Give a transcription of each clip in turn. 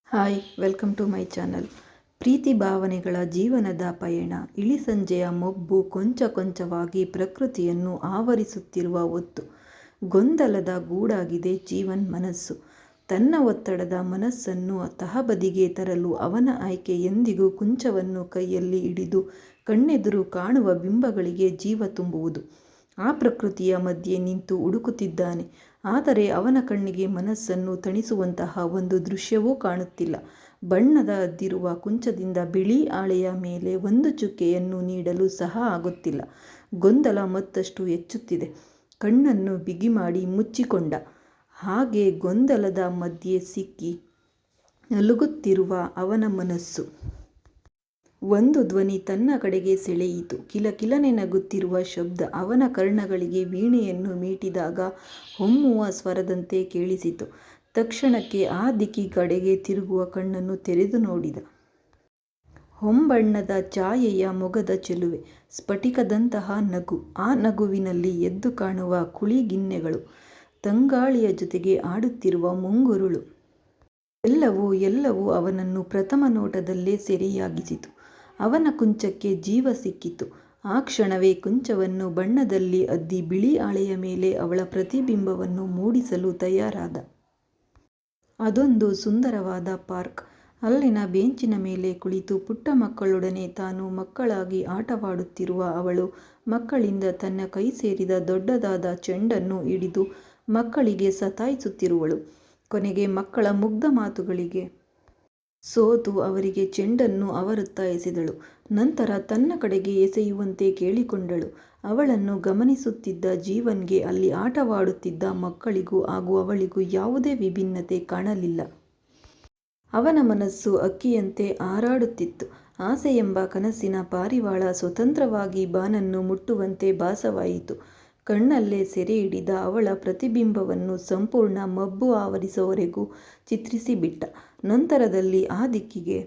Hi welcome to my channel. ಪ್ರೀತಿ ಭಾವನೆಗಳ ಜೀವನದ ಪಯಣ. ಇಳಿಸಂಜೆಯ ಮೊಬ್ಬು ಕೊಂಚ ಕೊಂಚವಾಗಿ ಪ್ರಕೃತಿಯನ್ನು ಆವರಿಸುತ್ತಿರುವ ಹೊತ್ತು. ಗೊಂದಲದ ಗೂಡಾಗಿದೆ ಜೀವನ್ ಮನಸ್ಸು. ತನ್ನ ಒತ್ತಡದ ಮನಸ್ಸನ್ನು ತಹಬದಿಗೆ ತರಲು ಅವನ ಆಯ್ಕೆ ಎಂದಿಗೂ ಕುಂಚವನ್ನು ಕೈಯಲ್ಲಿ ಹಿಡಿದು ಕಣ್ಣೆದುರು ಕಾಣುವ ಬಿಂಬಗಳಿಗೆ ಜೀವ ತುಂಬುವುದು. ಆ ಪ್ರಕೃತಿಯ ಮಧ್ಯೆ ನಿಂತು ಹುಡುಕುತ್ತಿದ್ದಾನೆ. ಆದರೆ ಅವನ ಕಣ್ಣಿಗೆ ಮನಸ್ಸನ್ನು ತಣಿಸುವಂತಹ ಒಂದು ದೃಶ್ಯವೂ ಕಾಣುತ್ತಿಲ್ಲ. ಬಣ್ಣದ ಅದ್ದಿರುವ ಕುಂಚದಿಂದ ಬಿಳಿ ಹಾಳೆಯ ಮೇಲೆ ಒಂದು ಚುಕ್ಕೆಯನ್ನು ನೀಡಲು ಸಹ ಆಗುತ್ತಿಲ್ಲ. ಗೊಂದಲ ಮತ್ತಷ್ಟು ಹೆಚ್ಚುತ್ತಿದೆ. ಕಣ್ಣನ್ನು ಬಿಗಿಮಾಡಿ ಮುಚ್ಚಿಕೊಂಡ. ಹಾಗೆ ಗೊಂದಲದ ಮಧ್ಯೆ ಸಿಕ್ಕಿ ನಲುಗುತ್ತಿರುವ ಅವನ ಮನಸ್ಸು. ಒಂದು ಧ್ವನಿ ತನ್ನ ಕಡೆಗೆ ಸೆಳೆಯಿತು. ಕಿಲಕಿಲನೆ ನಗುತ್ತಿರುವ ಶಬ್ದ ಅವನ ಕರ್ಣಗಳಿಗೆ ವೀಣೆಯನ್ನು ಮೀಟಿದಾಗ ಹೊಮ್ಮುವ ಸ್ವರದಂತೆ ಕೇಳಿಸಿತು. ತಕ್ಷಣಕ್ಕೆ ಆ ದಿಕ್ಕಿ ಕಡೆಗೆ ತಿರುಗುವ ಕಣ್ಣನ್ನು ತೆರೆದು ನೋಡಿದ. ಹೊಂಬಣ್ಣದ ಛಾಯೆಯ ಮೊಗದ ಚೆಲುವೆ, ಸ್ಫಟಿಕದಂತಹ ನಗು. ಆ ನಗುವಿನಲ್ಲಿ ಎದ್ದು ಕಾಣುವ ಕುಳಿಗಿನ್ನೆಗಳು, ತಂಗಾಳಿಯ ಜೊತೆಗೆ ಆಡುತ್ತಿರುವ ಮುಂಗುರುಳು. ಎಲ್ಲವೂ ಅವನನ್ನು ಪ್ರಥಮ ನೋಟದಲ್ಲೇ ಸೆರೆಯಾಗಿಸಿತು. ಅವನ ಕುಂಚಕ್ಕೆ ಜೀವ ಸಿಕ್ಕಿತು. ಆ ಕ್ಷಣವೇ ಕುಂಚವನ್ನು ಬಣ್ಣದಲ್ಲಿ ಅದ್ದಿ ಬಿಳಿ ಹಾಳೆಯ ಮೇಲೆ ಅವಳ ಪ್ರತಿಬಿಂಬವನ್ನು ಮೂಡಿಸಲು ತಯಾರಾದ. ಅದೊಂದು ಸುಂದರವಾದ ಪಾರ್ಕ್. ಅಲ್ಲಿನ ಬೆಂಚಿನ ಮೇಲೆ ಕುಳಿತು ಪುಟ್ಟ ಮಕ್ಕಳೊಡನೆ ತಾನು ಮಕ್ಕಳಾಗಿ ಆಟವಾಡುತ್ತಿರುವ ಅವಳು, ಮಕ್ಕಳಿಂದ ತನ್ನ ಕೈ ಸೇರಿದ ದೊಡ್ಡದಾದ ಚೆಂಡನ್ನು ಹಿಡಿದು ಮಕ್ಕಳಿಗೆ ಸತಾಯಿಸುತ್ತಿರುವಳು. ಕೊನೆಗೆ ಮಕ್ಕಳ ಮುಗ್ಧ ಮಾತುಗಳಿಗೆ ಸೋತು ಅವರಿಗೆ ಚೆಂಡನ್ನು ಅವರತ್ತ ಎಸೆದಳು. ನಂತರ ತನ್ನ ಕಡೆಗೆ ಎಸೆಯುವಂತೆ ಕೇಳಿಕೊಂಡಳು. ಅವಳನ್ನು ಗಮನಿಸುತ್ತಿದ್ದ ಜೀವನ್ಗೆ ಅಲ್ಲಿ ಆಟವಾಡುತ್ತಿದ್ದ ಮಕ್ಕಳಿಗೂ ಹಾಗೂ ಅವಳಿಗೂ ಯಾವುದೇ ವಿಭಿನ್ನತೆ ಕಾಣಲಿಲ್ಲ. ಅವನ ಮನಸ್ಸು ಹಕ್ಕಿಯಂತೆ ಹಾರಾಡುತ್ತಿತ್ತು. ಆಸೆ ಎಂಬ ಕನಸಿನ ಪಾರಿವಾಳ ಸ್ವತಂತ್ರವಾಗಿ ಬಾನನ್ನು ಮುಟ್ಟುವಂತೆ ಭಾಸವಾಯಿತು. ಕಣ್ಣಲ್ಲೇ ಸೆರೆ ಹಿಡಿದ ಅವಳ ಪ್ರತಿಬಿಂಬವನ್ನು ಸಂಪೂರ್ಣ ಮಬ್ಬು ಆವರಿಸುವವರೆಗೂ ಚಿತ್ರಿಸಿಬಿಟ್ಟ. ನಂತರದಲ್ಲಿ ಆ ದಿಕ್ಕಿಗೆ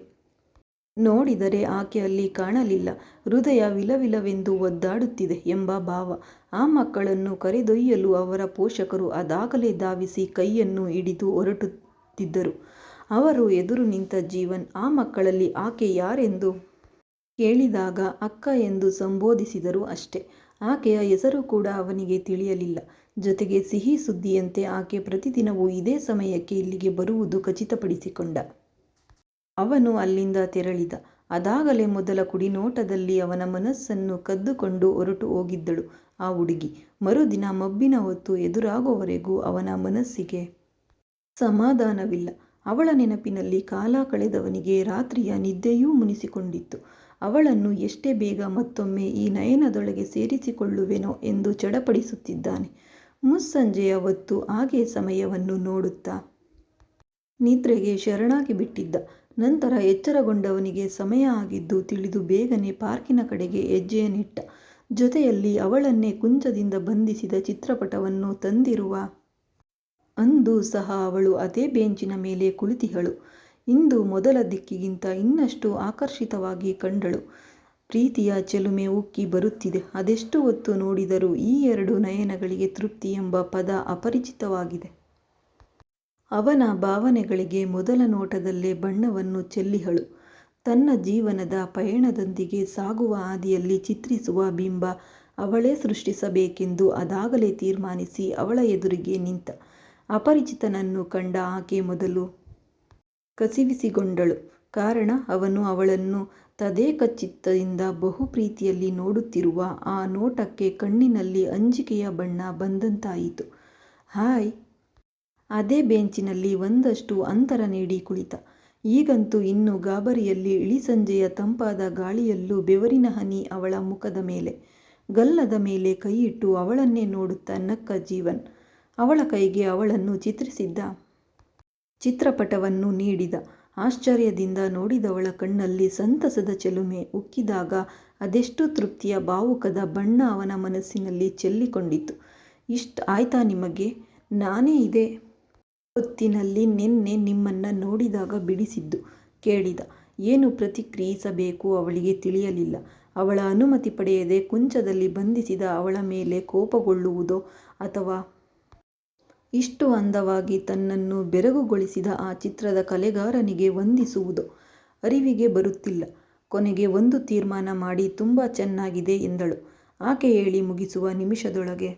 ನೋಡಿದರೆ ಆಕೆ ಅಲ್ಲಿ ಕಾಣಲಿಲ್ಲ. ಹೃದಯ ವಿಲವಿಲವೆಂದು ಒದ್ದಾಡುತ್ತಿದೆ ಎಂಬ ಭಾವ. ಆ ಮಕ್ಕಳನ್ನು ಕರೆದೊಯ್ಯಲು ಅವರ ಪೋಷಕರು ಅದಾಗಲೇ ಧಾವಿಸಿ ಕೈಯನ್ನು ಹಿಡಿದು ಹೊರಟುತ್ತಿದ್ದರು. ಅವರು ಎದುರು ನಿಂತ ಜೀವನ್ ಆ ಮಕ್ಕಳಲ್ಲಿ ಆಕೆ ಯಾರೆಂದು ಕೇಳಿದಾಗ ಅಕ್ಕ ಎಂದು ಸಂಬೋಧಿಸಿದರು ಅಷ್ಟೆ. ಆಕೆಯ ಹೆಸರು ಕೂಡ ಅವನಿಗೆ ತಿಳಿಯಲಿಲ್ಲ. ಜೊತೆಗೆ ಸಿಹಿ ಸುದ್ದಿಯಂತೆ ಆಕೆ ಪ್ರತಿದಿನವೂ ಇದೇ ಸಮಯಕ್ಕೆ ಇಲ್ಲಿಗೆ ಬರುವುದು ಖಚಿತಪಡಿಸಿಕೊಂಡ. ಅವನು ಅಲ್ಲಿಂದ ತೆರಳಿದ. ಅದಾಗಲೇ ಮೊದಲ ಕುಡಿನೋಟದಲ್ಲಿ ಅವನ ಮನಸ್ಸನ್ನು ಕದ್ದುಕೊಂಡು ಹೊರಟು ಹೋಗಿದ್ದಳು ಆ ಹುಡುಗಿ. ಮರುದಿನ ಮಬ್ಬಿನ ಹೊತ್ತು ಎದುರಾಗುವವರೆಗೂ ಅವನ ಮನಸ್ಸಿಗೆ ಸಮಾಧಾನವಿಲ್ಲ. ಅವಳ ನೆನಪಿನಲ್ಲಿ ಕಾಲ ಕಳೆದವನಿಗೆ ರಾತ್ರಿಯ ನಿದ್ದೆಯೂ ಮುನಿಸಿಕೊಂಡಿತ್ತು. ಅವಳನ್ನು ಎಷ್ಟೇ ಬೇಗ ಮತ್ತೊಮ್ಮೆ ಈ ನಯನದೊಳಗೆ ಸೇರಿಸಿಕೊಳ್ಳುವೆನೋ ಎಂದು ಚಡಪಡಿಸುತ್ತಿದ್ದಾನೆ. ಮುಸ್ಸಂಜೆಯ ಹೊತ್ತು ಹಾಗೆ ಸಮಯವನ್ನು ನೋಡುತ್ತಾ ನಿದ್ರೆಗೆ ಶರಣಾಗಿ ಬಿಟ್ಟಿದ್ದ. ನಂತರ ಎಚ್ಚರಗೊಂಡವನಿಗೆ ಸಮಯ ಆಗಿದ್ದು ತಿಳಿದು ಬೇಗನೆ ಪಾರ್ಕಿನ ಕಡೆಗೆ ಹೆಜ್ಜೆಯನ್ನಿಟ್ಟ. ಜೊತೆಯಲ್ಲಿ ಅವಳನ್ನೇ ಕುಂಚದಿಂದ ಬಂಧಿಸಿದ ಚಿತ್ರಪಟವನ್ನು ತಂದಿರುವ. ಅಂದು ಸಹ ಅವಳು ಅದೇ ಬೆಂಚಿನ ಮೇಲೆ ಕುಳಿತಿಹಳು. ಇಂದು ಮೊದಲ ದಿಕ್ಕಿಗಿಂತ ಇನ್ನಷ್ಟು ಆಕರ್ಷಿತವಾಗಿ ಕಂಡಳು. ಪ್ರೀತಿಯ ಚೆಲುಮೆ ಉಕ್ಕಿ ಬರುತ್ತಿದೆ. ಅದೆಷ್ಟು ಹೊತ್ತು ನೋಡಿದರೂ ಈ ಎರಡು ನಯನಗಳಿಗೆ ತೃಪ್ತಿ ಎಂಬ ಪದ ಅಪರಿಚಿತವಾಗಿದೆ. ಅವನ ಭಾವನೆಗಳಿಗೆ ಮೊದಲ ನೋಟದಲ್ಲೇ ಬಣ್ಣವನ್ನು ಚೆಲ್ಲಿಹಳು. ತನ್ನ ಜೀವನದ ಪಯಣದೊಂದಿಗೆ ಸಾಗುವ ಹಾದಿಯಲ್ಲಿ ಚಿತ್ರಿಸುವ ಬಿಂಬ ಅವಳೇ ಸೃಷ್ಟಿಸಬೇಕೆಂದು ಅದಾಗಲೇ ತೀರ್ಮಾನಿಸಿ ಅವಳ ಎದುರಿಗೆ ನಿಂತ. ಅಪರಿಚಿತನನ್ನು ಕಂಡ ಆಕೆ ಮೊದಲು ಕಸಿವಿಸಿಗೊಂಡಳು. ಕಾರಣ ಅವನು ಅವಳನ್ನು ತದೇಕಚಿತ್ತದಿಂದ ಬಹು ಪ್ರೀತಿಯಲ್ಲಿ ನೋಡುತ್ತಿರುವ ಆ ನೋಟಕ್ಕೆ ಕಣ್ಣಿನಲ್ಲಿ ಅಂಜಿಕೆಯ ಬಣ್ಣ ಬಂದಂತಾಯಿತು. ಹಾಯ್. ಅದೇ ಬೆಂಚಿನಲ್ಲಿ ಒಂದಷ್ಟು ಅಂತರ ನೀಡಿ ಕುಳಿತ. ಈಗಂತೂ ಇನ್ನು ಗಾಬರಿಯಲ್ಲಿ ಇಳಿಸಂಜೆಯ ತಂಪಾದ ಗಾಳಿಯಲ್ಲೂ ಬೆವರಿನ ಹನಿ ಅವಳ ಮುಖದ ಮೇಲೆ. ಗಲ್ಲದ ಮೇಲೆ ಕೈಯಿಟ್ಟು ಅವಳನ್ನೇ ನೋಡುತ್ತಾ ನಕ್ಕ ಜೀವನ್. ಅವಳ ಕೈಗೆ ಅವಳನ್ನು ಚಿತ್ರಿಸಿದ್ದ ಚಿತ್ರಪಟವನ್ನು ನೀಡಿದ. ಆಶ್ಚರ್ಯದಿಂದ ನೋಡಿದವಳ ಕಣ್ಣಲ್ಲಿ ಸಂತಸದ ಚೆಲುಮೆ ಉಕ್ಕಿದಾಗ ಅದೆಷ್ಟು ತೃಪ್ತಿಯ ಭಾವುಕದ ಬಣ್ಣ ಅವನ ಮನಸ್ಸಿನಲ್ಲಿ ಚೆಲ್ಲಿಕೊಂಡಿತು. ಇಷ್ಟ ಆಯ್ತಾ ನಿಮಗೆ? ನಾನೇ ಇದೇ ಹೊತ್ತಿನಲ್ಲಿ ನಿನ್ನೆ ನಿಮ್ಮನ್ನು ನೋಡಿದಾಗ ಬಿಡಿಸಿದ್ದು ಕೇಳಿದ. ಏನು ಪ್ರತಿಕ್ರಿಯಿಸಬೇಕು ಅವಳಿಗೆ ತಿಳಿಯಲಿಲ್ಲ. ಅವಳ ಅನುಮತಿ ಪಡೆಯದೆ ಕುಂಚದಲ್ಲಿ ಬಂಧಿಸಿದ ಅವಳ ಮೇಲೆ ಕೋಪಗೊಳ್ಳುವುದೋ ಅಥವಾ ಇಷ್ಟು ಅಂದವಾಗಿ ತನ್ನನ್ನು ಬೆರಗುಗೊಳಿಸಿದ ಆ ಚಿತ್ರದ ಕಲೆಗಾರನಿಗೆ ವಂದಿಸುವುದೋ ಅರಿವಿಗೆ ಬರುತ್ತಿಲ್ಲ. ಕೊನೆಗೆ ಒಂದು ತೀರ್ಮಾನ ಮಾಡಿ ತುಂಬ ಚೆನ್ನಾಗಿದೆ ಎಂದಳು. ಆಕೆ ಹೇಳಿ ಮುಗಿಸುವ ನಿಮಿಷದೊಳಗೆ,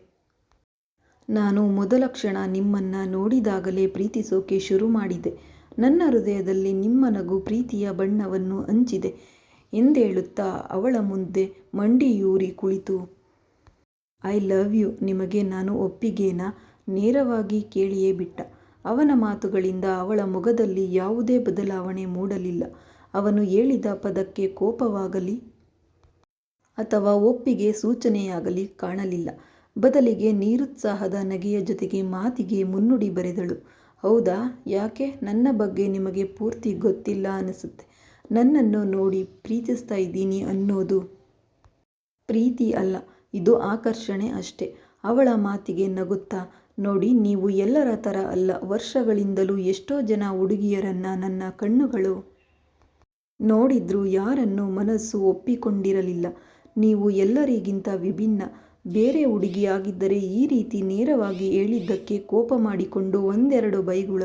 ನಾನು ಮೊದಲ ಕ್ಷಣ ನಿಮ್ಮನ್ನ ನೋಡಿದಾಗಲೇ ಪ್ರೀತಿಸೋಕೆ ಶುರು ಮಾಡಿದೆ. ನನ್ನ ಹೃದಯದಲ್ಲಿ ನಿಮ್ಮ ನಗು ಪ್ರೀತಿಯ ಬಣ್ಣವನ್ನು ಹಂಚಿದೆ ಎಂದೇಳುತ್ತಾ ಅವಳ ಮುಂದೆ ಮಂಡಿಯೂರಿ ಕುಳಿತು, ಐ ಲವ್ ಯು, ನಿಮಗೆ ನಾನು ಒಪ್ಪಿಗೆನಾ ನೇರವಾಗಿ ಕೇಳಿಯೇ ಬಿಟ್ಟ. ಅವನ ಮಾತುಗಳಿಂದ ಅವಳ ಮೊಗದಲ್ಲಿ ಯಾವುದೇ ಬದಲಾವಣೆ ಮೂಡಲಿಲ್ಲ. ಅವನು ಹೇಳಿದ ಪದಕ್ಕೆ ಕೋಪವಾಗಲಿ ಅಥವಾ ಒಪ್ಪಿಗೆ ಸೂಚನೆಯಾಗಲಿ ಕಾಣಲಿಲ್ಲ. ಬದಲಿಗೆ ನಿರುತ್ಸಾಹದ ನಗೆಯ ಜೊತೆಗೆ ಮಾತಿಗೆ ಮುನ್ನುಡಿ ಬರೆದಳು. ಹೌದಾ, ಯಾಕೆ? ನನ್ನ ಬಗ್ಗೆ ನಿಮಗೆ ಪೂರ್ತಿ ಗೊತ್ತಿಲ್ಲ ಅನಿಸುತ್ತೆ. ನನ್ನನ್ನು ನೋಡಿ ಪ್ರೀತಿಸ್ತಾ ಇದ್ದೀನಿ ಅನ್ನೋದು ಪ್ರೀತಿ ಅಲ್ಲ, ಇದು ಆಕರ್ಷಣೆ ಅಷ್ಟೆ. ಅವಳ ಮಾತಿಗೆ ನಗುತ್ತಾ, ನೋಡಿ, ನೀವು ಎಲ್ಲರ ಥರ ಅಲ್ಲ. ವರ್ಷಗಳಿಂದಲೂ ಎಷ್ಟೋ ಜನ ಹುಡುಗಿಯರನ್ನ ನನ್ನ ಕಣ್ಣುಗಳು ನೋಡಿದ್ರೂ ಯಾರನ್ನು ಮನಸ್ಸು ಒಪ್ಪಿಕೊಂಡಿರಲಿಲ್ಲ. ನೀವು ಎಲ್ಲರಿಗಿಂತ ವಿಭಿನ್ನ. ಬೇರೆ ಹುಡುಗಿಯಾಗಿದ್ದರೆ ಈ ರೀತಿ ನೇರವಾಗಿ ಹೇಳಿದ್ದಕ್ಕೆ ಕೋಪ ಮಾಡಿಕೊಂಡು ಒಂದೆರಡು ಬೈಗುಳ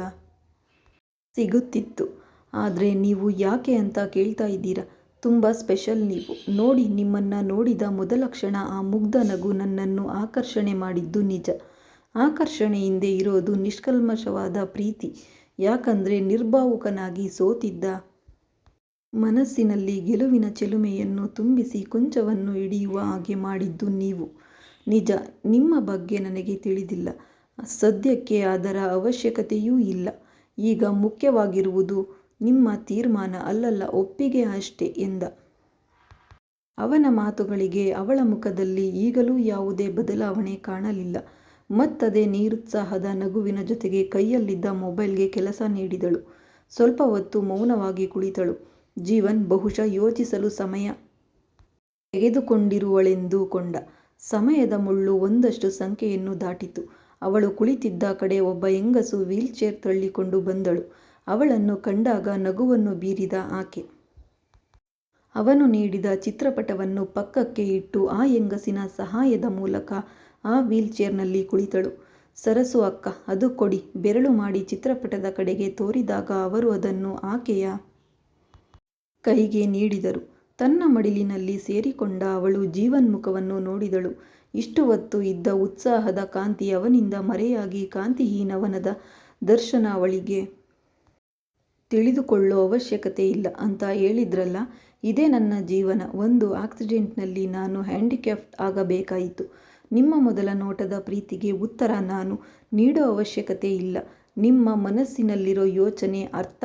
ಸಿಗುತ್ತಿತ್ತು. ಆದರೆ ನೀವು ಯಾಕೆ ಅಂತ ಕೇಳ್ತಾ ಇದ್ದೀರಾ? ತುಂಬ ಸ್ಪೆಷಲ್ ನೀವು. ನೋಡಿ, ನಿಮ್ಮನ್ನ ನೋಡಿದ ಮೊದಲ ಕ್ಷಣ ಆ ಮುಗ್ಧ ನಗು ನನ್ನನ್ನು ಆಕರ್ಷಣೆ ಮಾಡಿದ್ದು ನಿಜ. ಆಕರ್ಷಣೆ ಹಿಂದೆ ಇರೋದು ನಿಷ್ಕಲ್ಮಶವಾದ ಪ್ರೀತಿ. ಯಾಕಂದ್ರೆ ನಿರ್ಭಾವುಕನಾಗಿ ಸೋತಿದ್ದ ಮನಸ್ಸಿನಲ್ಲಿ ಗೆಲುವಿನ ಚೆಲುಮೆಯನ್ನು ತುಂಬಿಸಿ ಕೊಂಚವನ್ನು ಹಿಡಿಯುವ ಹಾಗೆ ಮಾಡಿದ್ದು ನೀವು. ನಿಜ, ನಿಮ್ಮ ಬಗ್ಗೆ ನನಗೆ ತಿಳಿದಿಲ್ಲ. ಸದ್ಯಕ್ಕೆ ಅದರ ಅವಶ್ಯಕತೆಯೂ ಇಲ್ಲ. ಈಗ ಮುಖ್ಯವಾಗಿರುವುದು ನಿಮ್ಮ ತೀರ್ಮಾನ, ಅಲ್ಲಲ್ಲ ಒಪ್ಪಿಗೆ ಅಷ್ಟೆ ಎಂದ. ಅವನ ಮಾತುಗಳಿಗೆ ಅವಳ ಮುಖದಲ್ಲಿ ಈಗಲೂ ಯಾವುದೇ ಬದಲಾವಣೆ ಕಾಣಲಿಲ್ಲ. ಮತ್ತದೇ ನಿರುತ್ಸಾಹದ ನಗುವಿನ ಜೊತೆಗೆ ಕೈಯಲ್ಲಿದ್ದ ಮೊಬೈಲ್ಗೆ ಕೆಲಸ ನೀಡಿದಳು. ಸ್ವಲ್ಪ ಹೊತ್ತು ಮೌನವಾಗಿ ಕುಳಿತಳು. ಜೀವನ್ ಬಹುಶಃ ಯೋಚಿಸಲು ಸಮಯ ತೆಗೆದುಕೊಂಡಿರುವಳೆಂದು ಕೊಂಡ. ಸಮಯದ ಮುಳ್ಳು ಒಂದಷ್ಟು ಸಂಖ್ಯೆಯನ್ನು ದಾಟಿತು. ಅವಳು ಕುಳಿತಿದ್ದ ಕಡೆ ಒಬ್ಬ ಹೆಂಗಸು ವೀಲ್ಚೇರ್ ತಳ್ಳಿಕೊಂಡು ಬಂದಳು. ಅವಳನ್ನು ಕಂಡಾಗ ನಗುವನ್ನು ಬೀರಿದ ಆಕೆ ಅವನು ನೀಡಿದ ಚಿತ್ರಪಟವನ್ನು ಪಕ್ಕಕ್ಕೆ ಇಟ್ಟು ಆ ಹೆಂಗಸಿನ ಸಹಾಯದ ಮೂಲಕ ಆ ವೀಲ್ಚೇರ್ನಲ್ಲಿ ಕುಳಿತಳು. ಸರಸು ಅಕ್ಕ, ಅದು ಕೊಡಿ. ಬೆರಳು ಮಾಡಿ ಚಿತ್ರಪಟದ ಕಡೆಗೆ ತೋರಿದಾಗ ಅವರು ಅದನ್ನು ಆಕೆಯ ಕೈಗೆ ನೀಡಿದರು. ತನ್ನ ಮಡಿಲಿನಲ್ಲಿ ಸೇರಿಕೊಂಡ ಅವಳು ಜೀವನ್ ಮುಖವನ್ನು ನೋಡಿದಳು. ಇಷ್ಟು ಹೊತ್ತು ಇದ್ದ ಉತ್ಸಾಹದ ಕಾಂತಿ ಅವನಿಂದ ಮರೆಯಾಗಿ ಕಾಂತಿಹೀನವನದ ದರ್ಶನ ಅವಳಿಗೆ. ತಿಳಿದುಕೊಳ್ಳೋ ಅವಶ್ಯಕತೆ ಇಲ್ಲ ಅಂತ ಹೇಳಿದ್ರಲ್ಲ, ಇದೇ ನನ್ನ ಜೀವನ. ಒಂದು ಆಕ್ಸಿಡೆಂಟ್ನಲ್ಲಿ ನಾನು ಹ್ಯಾಂಡಿಕ್ಯಾಪ್ಟ್ ಆಗಬೇಕಾಯಿತು. ನಿಮ್ಮ ಮೊದಲ ನೋಟದ ಪ್ರೀತಿಗೆ ಉತ್ತರ ನಾನು ನೀಡೋ ಅವಶ್ಯಕತೆ ಇಲ್ಲ. ನಿಮ್ಮ ಮನಸ್ಸಿನಲ್ಲಿರೋ ಯೋಚನೆ ಅರ್ಥ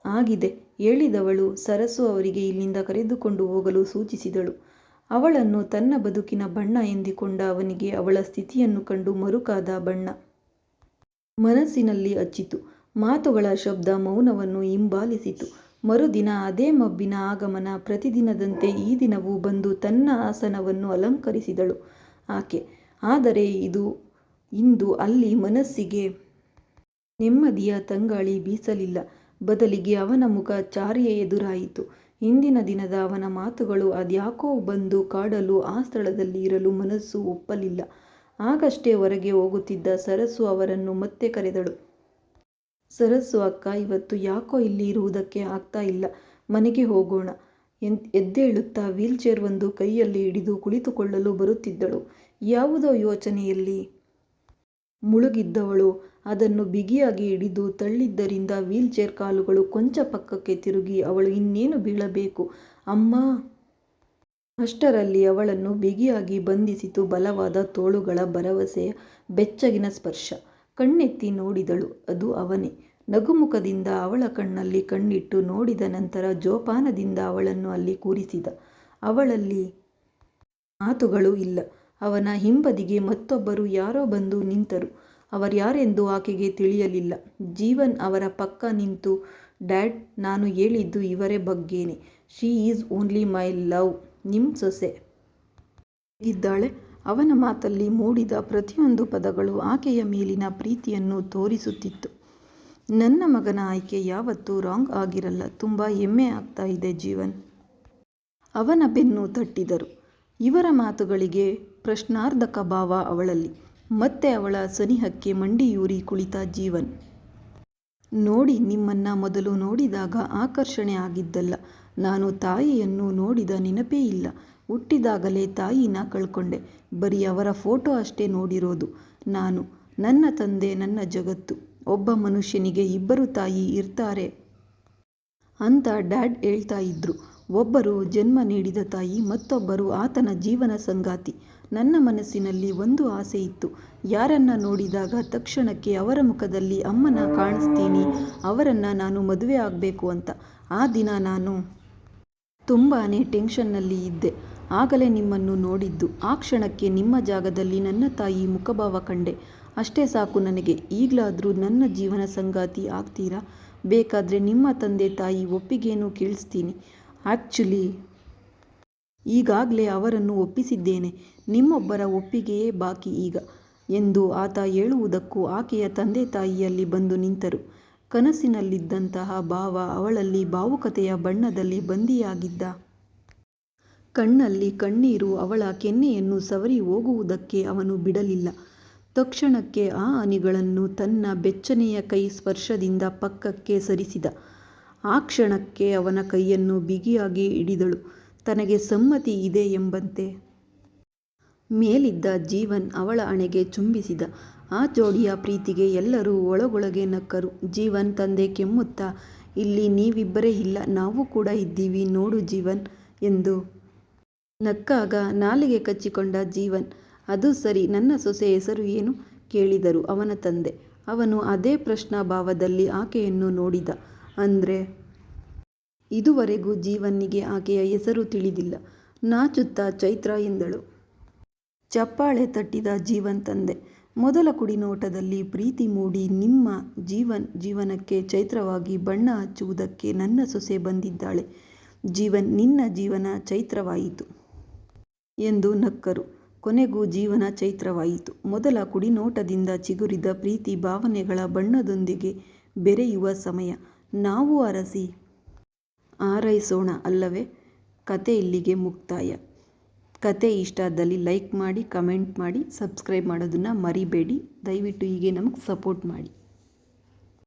ಆಗಿದೆ ಹೇಳಿದವಳು ಸರಸು ಅವರಿಗೆ ಇಲ್ಲಿಂದ ಕರೆದುಕೊಂಡು ಹೋಗಲು ಸೂಚಿಸಿದಳು. ಅವಳನ್ನು ತನ್ನ ಬದುಕಿನ ಬಣ್ಣ ಎಂದಿಕೊಂಡ ಅವನಿಗೆ ಅವಳ ಸ್ಥಿತಿಯನ್ನು ಕಂಡು ಮರುಕಾದ ಬಣ್ಣ ಮನಸ್ಸಿನಲ್ಲಿ ಹಚ್ಚಿತು. ಮಾತುಗಳ ಶಬ್ದ ಮೌನವನ್ನು ಹಿಂಬಾಲಿಸಿತು. ಮರುದಿನ ಅದೇ ಮಬ್ಬಿನ ಆಗಮನ. ಪ್ರತಿದಿನದಂತೆ ಈ ದಿನವೂ ಬಂದು ತನ್ನ ಆಸನವನ್ನು ಅಲಂಕರಿಸಿದಳು ಆಕೆ. ಆದರೆ ಇಂದು ಅಲ್ಲಿ ಮನಸ್ಸಿಗೆ ನೆಮ್ಮದಿಯ ತಂಗಾಳಿ ಬೀಸಲಿಲ್ಲ. ಬದಲಿಗೆ ಅವನ ಮುಖ ಚಾರಿಯ ಎದುರಾಯಿತು. ಹಿಂದಿನ ದಿನದ ಅವನ ಮಾತುಗಳು ಅದ್ಯಾಕೋ ಬಂದು ಕಾಡಲು ಆ ಸ್ಥಳದಲ್ಲಿ ಇರಲು ಮನಸ್ಸು ಒಪ್ಪಲಿಲ್ಲ. ಆಗಷ್ಟೇ ಹೊರಗೆ ಹೋಗುತ್ತಿದ್ದ ಸರಸು ಅವರನ್ನು ಮತ್ತೆ ಕರೆದಳು. ಸರಸು ಅಕ್ಕ, ಇವತ್ತು ಯಾಕೋ ಇಲ್ಲಿ ಇರುವುದಕ್ಕೆ ಆಗ್ತಾ ಇಲ್ಲ. ಮನೆಗೆ ಹೋಗೋಣ. ಎದ್ದೇಳುತ್ತಾ ವೀಲ್ಚೇರ್ ಒಂದು ಕೈಯಲ್ಲಿ ಹಿಡಿದು ಕುಳಿತುಕೊಳ್ಳಲು ಬರುತ್ತಿದ್ದಳು. ಯಾವುದೋ ಯೋಚನೆಯಲ್ಲಿ ಮುಳುಗಿದ್ದವಳು ಅದನ್ನು ಬಿಗಿಯಾಗಿ ಹಿಡಿದು ತಳ್ಳಿದ್ದರಿಂದ ವೀಲ್ಚೇರ್ ಕಾಲುಗಳು ಕೊಂಚ ಪಕ್ಕಕ್ಕೆ ತಿರುಗಿ ಅವಳು ಇನ್ನೇನು ಬೀಳಬೇಕು. ಅಮ್ಮ! ಅಷ್ಟರಲ್ಲಿ ಅವಳನ್ನು ಬಿಗಿಯಾಗಿ ಬಂಧಿಸಿತು ಬಲವಾದ ತೋಳುಗಳ ಭರವಸೆಯ ಬೆಚ್ಚಗಿನ ಸ್ಪರ್ಶ. ಕಣ್ಣೆತ್ತಿ ನೋಡಿದಳು. ಅದು ಅವನೇ. ನಗುಮುಖದಿಂದ ಅವಳ ಕಣ್ಣಲ್ಲಿ ಕಣ್ಣಿಟ್ಟು ನೋಡಿದ ನಂತರ ಜೋಪಾನದಿಂದ ಅವಳನ್ನು ಅಲ್ಲಿ ಕೂರಿಸಿದ. ಅವಳಲ್ಲಿ ಮಾತುಗಳು ಇಲ್ಲ. ಅವನ ಹಿಂಬದಿಗೆ ಮತ್ತೊಬ್ಬರು ಯಾರೋ ಬಂದು ನಿಂತರು. ಅವರ್ಯಾರೆಂದು ಆಕೆಗೆ ತಿಳಿಯಲಿಲ್ಲ. ಜೀವನ್ ಅವರ ಪಕ್ಕ ನಿಂತು, ಡ್ಯಾಡ್, ನಾನು ಹೇಳಿದ್ದು ಇವರ ಬಗ್ಗೆನೇ. She is only my love. ನಿಮ್ ಸೊಸೆ ಹೇಗಿದ್ದಾಳೆ? ಅವನ ಮಾತಲ್ಲಿ ಮೂಡಿದ ಪ್ರತಿಯೊಂದು ಪದಗಳು ಆಕೆಯ ಮೇಲಿನ ಪ್ರೀತಿಯನ್ನು ತೋರಿಸುತ್ತಿತ್ತು. ನನ್ನ ಮಗನ ಆಯ್ಕೆ ಯಾವತ್ತೂ ರಾಂಗ್ ಆಗಿರಲ್ಲ. ತುಂಬ ಹೆಮ್ಮೆ ಆಗ್ತಾ ಇದೆ ಜೀವನ್. ಅವನ ಬೆನ್ನು ತಟ್ಟಿದರು. ಇವರ ಮಾತುಗಳಿಗೆ ಪ್ರಶ್ನಾರ್ಥಕ ಭಾವ ಅವಳಲ್ಲಿ. ಮತ್ತೆ ಅವಳ ಸನಿಹಕ್ಕೆ ಮಂಡಿಯೂರಿ ಕುಳಿತ ಜೀವನ್. ನೋಡಿ, ನಿಮ್ಮನ್ನ ಮೊದಲು ನೋಡಿದಾಗ ಆಕರ್ಷಣೆ ಆಗಿದ್ದಲ್ಲ. ನಾನು ತಾಯಿಯನ್ನು ನೋಡಿದ ನೆನಪೇ ಇಲ್ಲ. ಹುಟ್ಟಿದಾಗಲೇ ತಾಯಿನ ಕಳ್ಕೊಂಡೆ. ಬರೀ ಅವರ ಫೋಟೋ ಅಷ್ಟೇ ನೋಡಿರೋದು ನಾನು. ನನ್ನ ತಂದೆ ನನ್ನ ಜಗತ್ತು. ಒಬ್ಬ ಮನುಷ್ಯನಿಗೆ ಇಬ್ಬರು ತಾಯಿ ಇರ್ತಾರೆ ಅಂತ ಡ್ಯಾಡ್ ಹೇಳ್ತಾ ಇದ್ರು. ಒಬ್ಬರು ಜನ್ಮ ನೀಡಿದ ತಾಯಿ, ಮತ್ತೊಬ್ಬರು ಆತನ ಜೀವನ ಸಂಗಾತಿ. ನನ್ನ ಮನಸ್ಸಿನಲ್ಲಿ ಒಂದು ಆಸೆ ಇತ್ತು. ಯಾರನ್ನ ನೋಡಿದಾಗ ತಕ್ಷಣಕ್ಕೆ ಅವರ ಮುಖದಲ್ಲಿ ಅಮ್ಮನ ಕಾಣಿಸ್ತೀನಿ, ಅವರನ್ನ ನಾನು ಮದುವೆ ಆಗಬೇಕು ಅಂತ. ಆ ದಿನ ನಾನು ತುಂಬಾನೇ ಟೆನ್ಷನ್ನಲ್ಲಿ ಇದ್ದೆ. ಆಗಲೇ ನಿಮ್ಮನ್ನು ನೋಡಿದ್ದು. ಆ ಕ್ಷಣಕ್ಕೆ ನಿಮ್ಮ ಜಾಗದಲ್ಲಿ ನನ್ನ ತಾಯಿ ಮುಖಭಾವ ಕಂಡೆ. ಅಷ್ಟೇ ಸಾಕು ನನಗೆ. ಈಗಲಾದರೂ ನನ್ನ ಜೀವನ ಸಂಗಾತಿ ಆಗ್ತೀರಾ? ಬೇಕಾದರೆ ನಿಮ್ಮ ತಂದೆ ತಾಯಿ ಒಪ್ಪಿಗೆನೂ ಕೇಳಿಸ್ತೀನಿ. ಆ್ಯಕ್ಚುಲಿ ಈಗಾಗಲೇ ಅವರನ್ನು ಒಪ್ಪಿಸಿದ್ದೇನೆ. ನಿಮ್ಮೊಬ್ಬರ ಒಪ್ಪಿಗೆಯೇ ಬಾಕಿ ಈಗ ಎಂದು ಆತ ಹೇಳುವುದಕ್ಕೂ ಆಕೆಯ ತಂದೆ ತಾಯಿಯಲ್ಲಿ ಬಂದು ನಿಂತರು. ಕನಸಿನಲ್ಲಿದ್ದಂತಹ ಭಾವ ಅವಳಲ್ಲಿ ಭಾವುಕತೆಯ ಬಣ್ಣದಲ್ಲಿ ಬಂದಿಯಾಗಿದ್ದ. ಕಣ್ಣಲ್ಲಿ ಕಣ್ಣೀರು ಅವಳ ಕೆನ್ನೆಯನ್ನು ಸವರಿ ಹೋಗುವುದಕ್ಕೆ ಅವನು ಬಿಡಲಿಲ್ಲ. ತಕ್ಷಣಕ್ಕೆ ಆ ಹನಿಗಳನ್ನು ತನ್ನ ಬೆಚ್ಚನೆಯ ಕೈ ಸ್ಪರ್ಶದಿಂದ ಪಕ್ಕಕ್ಕೆ ಸರಿಸಿದ. ಆ ಕ್ಷಣಕ್ಕೆ ಅವನ ಕೈಯನ್ನು ಬಿಗಿಯಾಗಿ ಹಿಡಿದಳು. ತನಗೆ ಸಮ್ಮತಿ ಇದೆ ಎಂಬಂತೆ ಮೇಲಿದ್ದ ಜೀವನ್ ಅವಳ ಹಣೆಗೆ ಚುಂಬಿಸಿದ. ಆ ಜೋಡಿಯ ಪ್ರೀತಿಗೆ ಎಲ್ಲರೂ ಒಳಗೊಳಗೆ ನಕ್ಕರು. ಜೀವನ್ ತಂದೆ ಕೆಮ್ಮುತ್ತಾ, ಇಲ್ಲಿ ನೀವಿಬ್ಬರೇ ಇಲ್ಲ, ನಾವು ಕೂಡ ಇದ್ದೀವಿ ನೋಡು ಜೀವನ್ ಎಂದು ನಕ್ಕಾಗ ನಾಲಿಗೆ ಕಚ್ಚಿಕೊಂಡ ಜೀವನ್. ಅದು ಸರಿ, ನನ್ನ ಸೊಸೆ ಹೆಸರು ಏನು ಕೇಳಿದರು ಅವನ ತಂದೆ. ಅವನು ಅದೇ ಪ್ರಶ್ನಾ ಭಾವದಲ್ಲಿ ಆಕೆಯನ್ನು ನೋಡಿದ. ಅಂದ್ರೆ ಇದುವರೆಗೂ ಜೀವನ್ನಿಗೆ ಆಕೆಯ ಹೆಸರು ತಿಳಿದಿಲ್ಲ. ನಾಚುತ್ತಾ ಚೈತ್ರ ಎಂದಳು. ಚಪ್ಪಾಳೆ ತಟ್ಟಿದ ಜೀವನ್ ತಂದೆ. ಮೊದಲ ಕುಡಿನೋಟದಲ್ಲಿ ಪ್ರೀತಿ ಮೂಡಿ ನಿಮ್ಮ ಜೀವನಕ್ಕೆ ಚೈತ್ರವಾಗಿ ಬಣ್ಣ ಹಚ್ಚುವುದಕ್ಕೆ ನನ್ನ ಸೊಸೆ ಬಂದಿದ್ದಾಳೆ. ಜೀವನ್, ನಿನ್ನ ಜೀವನ ಚೈತ್ರವಾಯಿತು ಎಂದು ನಕ್ಕರು. ಕೊನೆಗೂ ಜೀವನ ಚೈತ್ರವಾಯಿತು. ಮೊದಲ ಕುಡಿನೋಟದಿಂದ ಚಿಗುರಿದ ಪ್ರೀತಿ ಭಾವನೆಗಳ ಬಣ್ಣದೊಂದಿಗೆ ಬೆರೆಯುವ ಸಮಯ. ನಾವು ಅರಸಿ ಹಾರೈಸೋಣ ಅಲ್ಲವೇ? ಕತೆ ಇಲ್ಲಿಗೆ ಮುಕ್ತಾಯ. ಕತೆ ಇಷ್ಟ ಆದಲ್ಲಿ ಲೈಕ್ ಮಾಡಿ, ಕಮೆಂಟ್ ಮಾಡಿ, ಸಬ್ಸ್ಕ್ರೈಬ್ ಮಾಡೋದನ್ನು ಮರಿಬೇಡಿ. ದಯವಿಟ್ಟು ಹೀಗೆ ನಮಗೆ ಸಪೋರ್ಟ್ ಮಾಡಿ.